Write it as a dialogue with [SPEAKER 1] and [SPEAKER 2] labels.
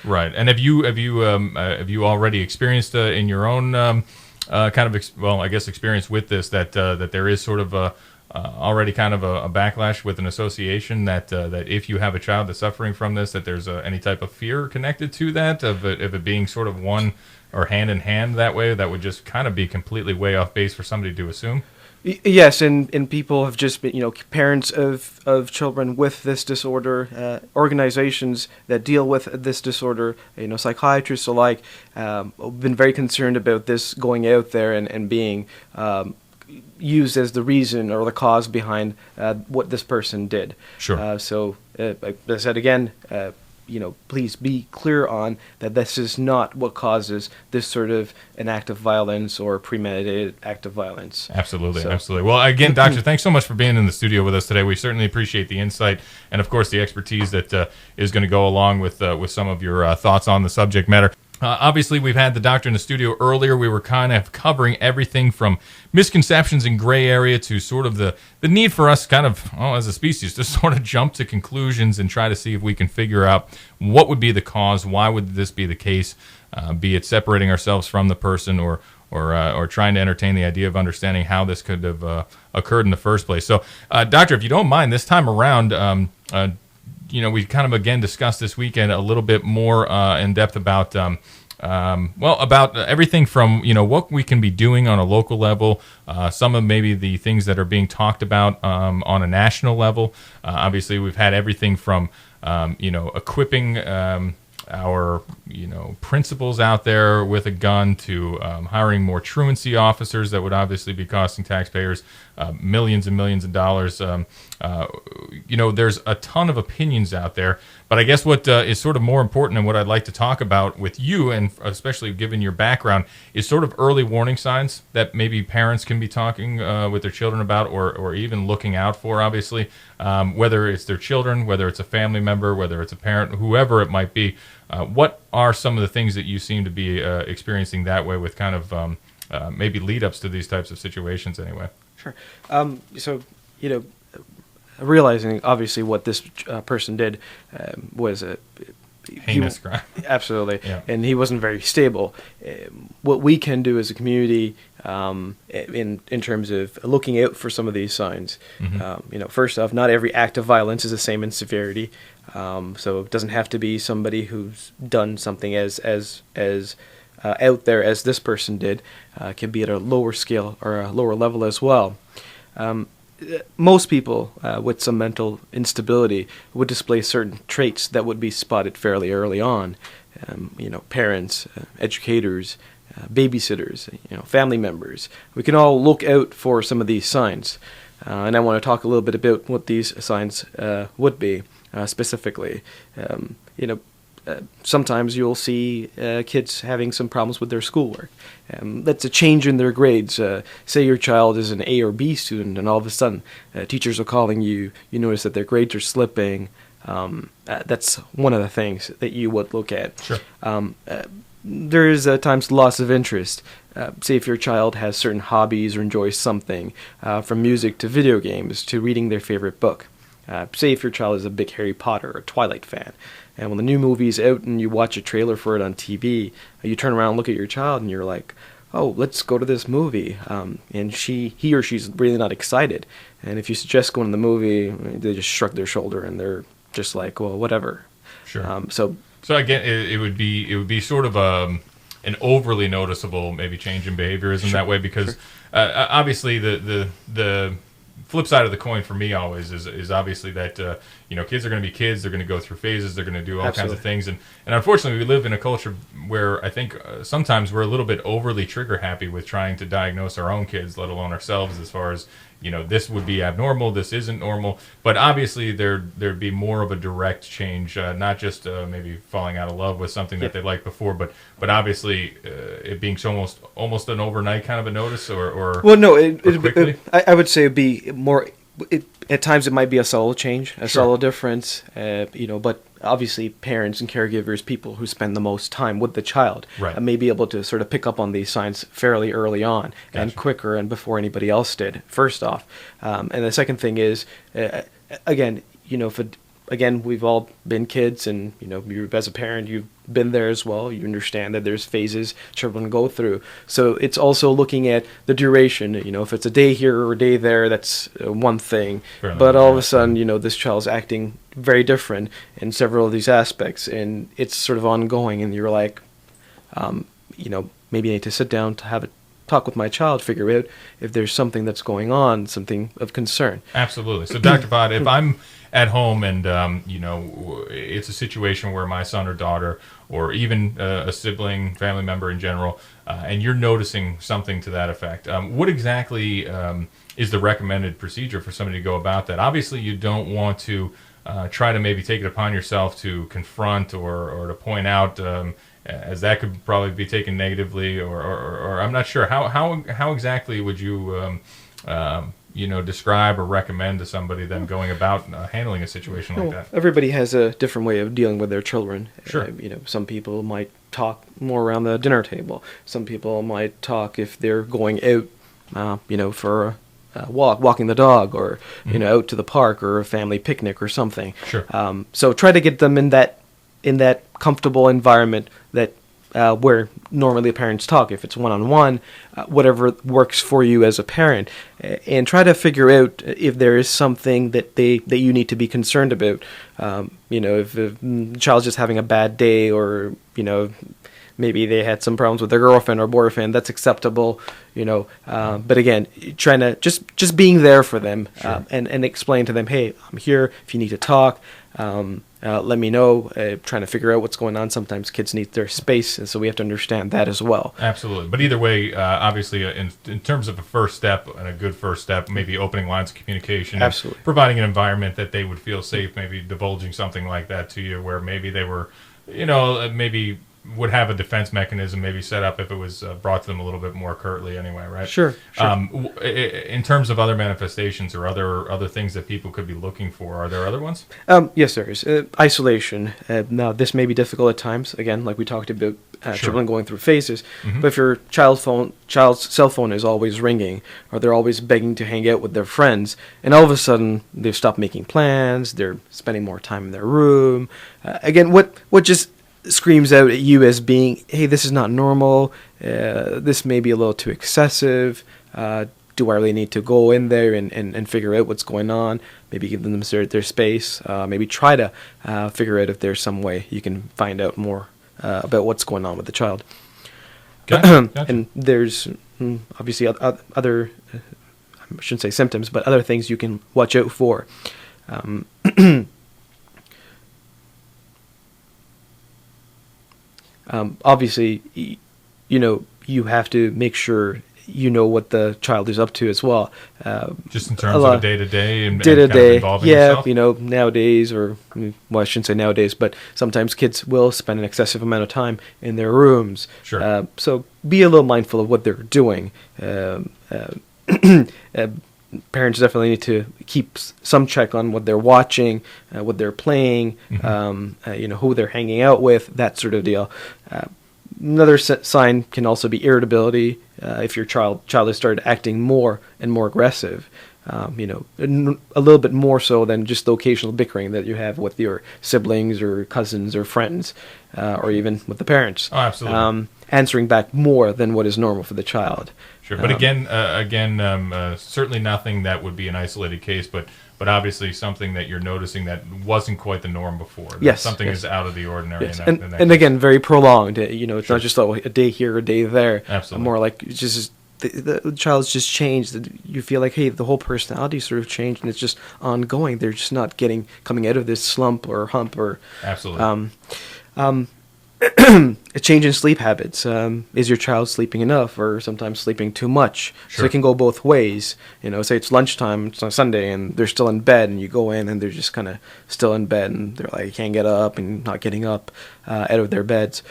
[SPEAKER 1] Right. And have you already experienced in your own kind of I guess experience with this that there is sort of already kind of a backlash with an association that if you have a child that's suffering from this, that there's any type of fear connected to that of it being sort of one or hand in hand that way, that would just kind of be completely way off base for somebody to assume.
[SPEAKER 2] Yes, and people have just been, parents of children with this disorder, organizations that deal with this disorder, psychiatrists alike, been very concerned about this going out there and being used as the reason or the cause behind what this person did.
[SPEAKER 1] Sure.
[SPEAKER 2] So, like I said again, please be clear on that this is not what causes this sort of an act of violence or premeditated act of violence.
[SPEAKER 1] Absolutely, absolutely. Well, again, Doctor, thanks so much for being in the studio with us today. We certainly appreciate the insight and, of course, the expertise that is going to go along with some of your thoughts on the subject matter. Obviously, we've had the doctor in the studio earlier. We were kind of covering everything from misconceptions and gray area to sort of the need for us kind of, as a species, to sort of jump to conclusions and try to see if we can figure out what would be the cause, why would this be the case, be it separating ourselves from the person or trying to entertain the idea of understanding how this could have occurred in the first place. So, Doctor, if you don't mind, this time around, we kind of again discussed this weekend a little bit more in depth about about everything from what we can be doing on a local level, some of maybe the things that are being talked about on a national level. Obviously, we've had everything from equipping our principals out there with a gun to hiring more truancy officers that would obviously be costing taxpayers millions and millions of dollars. There's a ton of opinions out there, but I guess what is sort of more important and what I'd like to talk about with you, and especially given your background, is sort of early warning signs that maybe parents can be talking with their children about or even looking out for, obviously, whether it's their children, whether it's a family member, whether it's a parent, whoever it might be. What are some of the things that you seem to be experiencing that way with kind of maybe lead-ups to these types of situations anyway?
[SPEAKER 2] Sure. Realizing obviously what this person did was a
[SPEAKER 1] heinous crime.
[SPEAKER 2] Absolutely.
[SPEAKER 1] Yeah.
[SPEAKER 2] And he wasn't very stable. What we can do as a community in terms of looking out for some of these signs, first off, not every act of violence is the same in severity. So it doesn't have to be somebody who's done something as out there as this person did. Can be at a lower scale or a lower level as well. Most people with some mental instability would display certain traits that would be spotted fairly early on. Parents, educators, babysitters, family members. We can all look out for some of these signs. And I want to talk a little bit about what these signs would be specifically. Sometimes you'll see kids having some problems with their schoolwork. That's a change in their grades. Say your child is an A or B student, and all of a sudden teachers are calling you. You notice that their grades are slipping. That's one of the things that you would look at.
[SPEAKER 1] Sure.
[SPEAKER 2] There is at times loss of interest. Say if your child has certain hobbies or enjoys something, from music to video games to reading their favorite book. Say if your child is a big Harry Potter or Twilight fan, and when the new movie's out and you watch a trailer for it on TV, you turn around and look at your child and you're like, oh, let's go to this movie. And he or she's really not excited. And if you suggest going to the movie, they just shrug their shoulder and they're just like, well, whatever.
[SPEAKER 1] Sure. So again, it would be sort of an overly noticeable maybe change in behaviorism that way, because obviously the flip side of the coin for me always is obviously that kids are going to be kids. They're going to go through phases. They're going to do all kinds of things, and unfortunately we live in a culture where I think sometimes we're a little bit overly trigger happy with trying to diagnose our own kids, let alone ourselves, as far as this would be abnormal, this isn't normal. But obviously there'd be more of a direct change, not just maybe falling out of love with something that they liked before, but obviously it being almost an overnight kind of a notice, or
[SPEAKER 2] well, no, I would say it'd be more. At times it might be a subtle change, a subtle difference, but obviously parents and caregivers, people who spend the most time with the child, may be able to sort of pick up on these signs fairly early on and quicker and before anybody else did, first off. And the second thing is, again, if again, we've all been kids, and you as a parent, you've been there as well. You understand that there's phases children go through. So it's also looking at the duration. If it's a day here or a day there, that's one thing.
[SPEAKER 1] Fair
[SPEAKER 2] but
[SPEAKER 1] enough,
[SPEAKER 2] all
[SPEAKER 1] yeah.
[SPEAKER 2] of a sudden, this child's acting very different in several of these aspects, and it's sort of ongoing. And you're like, maybe I need to sit down to have a talk with my child, figure out if there's something that's going on, something of concern.
[SPEAKER 1] Absolutely. So, Dr. Fahd, if I'm at home and, it's a situation where my son or daughter, or even a sibling, family member in general, and you're noticing something to that effect, what exactly is the recommended procedure for somebody to go about that? Obviously, you don't want to try to maybe take it upon yourself to confront or to point out, as that could probably be taken negatively, or I'm not sure. How exactly would you describe or recommend to somebody them going about handling a situation like that?
[SPEAKER 2] Everybody has a different way of dealing with their children.
[SPEAKER 1] Sure.
[SPEAKER 2] Some people might talk more around the dinner table. Some people might talk if they're going out, for a walk, walking the dog, or out to the park or a family picnic or something.
[SPEAKER 1] Sure.
[SPEAKER 2] So try to get them in that comfortable environment that where normally parents talk. If it's one-on-one, whatever works for you as a parent, and try to figure out if there is something that you need to be concerned about. If the child's just having a bad day, or maybe they had some problems with their girlfriend or boyfriend, that's acceptable. But again, trying to just being there for them.
[SPEAKER 1] Sure.
[SPEAKER 2] And explain to them, hey, I'm here if you need to talk. Let me know. Trying to figure out what's going on. Sometimes kids need their space, and so we have to understand that as well.
[SPEAKER 1] Absolutely. But either way, obviously, in terms of a first step, and a good first step, maybe opening lines of communication.
[SPEAKER 2] Absolutely.
[SPEAKER 1] Providing an environment that they would feel safe, maybe divulging something like that to you, where maybe they were, maybe would have a defense mechanism maybe set up if it was brought to them a little bit more curtly anyway, right?
[SPEAKER 2] Sure.
[SPEAKER 1] In terms of other manifestations or other things that people could be looking for, are there other ones?
[SPEAKER 2] Yes, there is. Isolation. Now, this may be difficult at times. Again, like we talked about, children going through phases.
[SPEAKER 1] Mm-hmm.
[SPEAKER 2] But if your child's cell phone is always ringing, or they're always begging to hang out with their friends, and all of a sudden they've stopped making plans, they're spending more time in their room. Again, what just screams out at you as being, hey, this is not normal, this may be a little too excessive, do I really need to go in there and figure out what's going on, maybe give them their space, maybe try to figure out if there's some way you can find out more about what's going on with the child.
[SPEAKER 1] Gotcha.
[SPEAKER 2] And there's obviously other, I shouldn't say symptoms, but other things you can watch out for. Obviously, you have to make sure what the child is up to as well.
[SPEAKER 1] Just in terms of day-to-day and
[SPEAKER 2] day-to-day,
[SPEAKER 1] kind of involving yourself?
[SPEAKER 2] Nowadays, or, well, I shouldn't say nowadays, but sometimes kids will spend an excessive amount of time in their rooms.
[SPEAKER 1] Sure.
[SPEAKER 2] So be a little mindful of what they're doing. Parents definitely need to keep some check on what they're watching, what they're playing,
[SPEAKER 1] Mm-hmm.
[SPEAKER 2] Who they're hanging out with, that sort of deal. Another sign can also be irritability. If your child has started acting more and more aggressive, a little bit more so than just the occasional bickering that you have with your siblings or cousins or friends, or even with the parents.
[SPEAKER 1] Oh, absolutely.
[SPEAKER 2] Answering back more than what is normal for the child.
[SPEAKER 1] Sure, but again, certainly nothing that would be an isolated case, but obviously something that you're noticing that wasn't quite the norm before.
[SPEAKER 2] Yes,
[SPEAKER 1] something is out of the ordinary.
[SPEAKER 2] Yes.
[SPEAKER 1] In that
[SPEAKER 2] And
[SPEAKER 1] case.
[SPEAKER 2] again, very prolonged. It's
[SPEAKER 1] Sure.
[SPEAKER 2] not just a day here, a day there.
[SPEAKER 1] Absolutely.
[SPEAKER 2] More like it's just the child's just changed. You feel like, hey, the whole personality sort of changed, and it's just ongoing. They're just not coming out of this slump or hump or.
[SPEAKER 1] Absolutely.
[SPEAKER 2] A change in sleep habits. Is your child sleeping enough, or sometimes sleeping too much?
[SPEAKER 1] Sure.
[SPEAKER 2] So it can go both ways. Say it's lunchtime, it's on Sunday, and they're still in bed, and you go in, and they're just kind of still in bed, and they're like, can't get up, and not getting up out of their beds.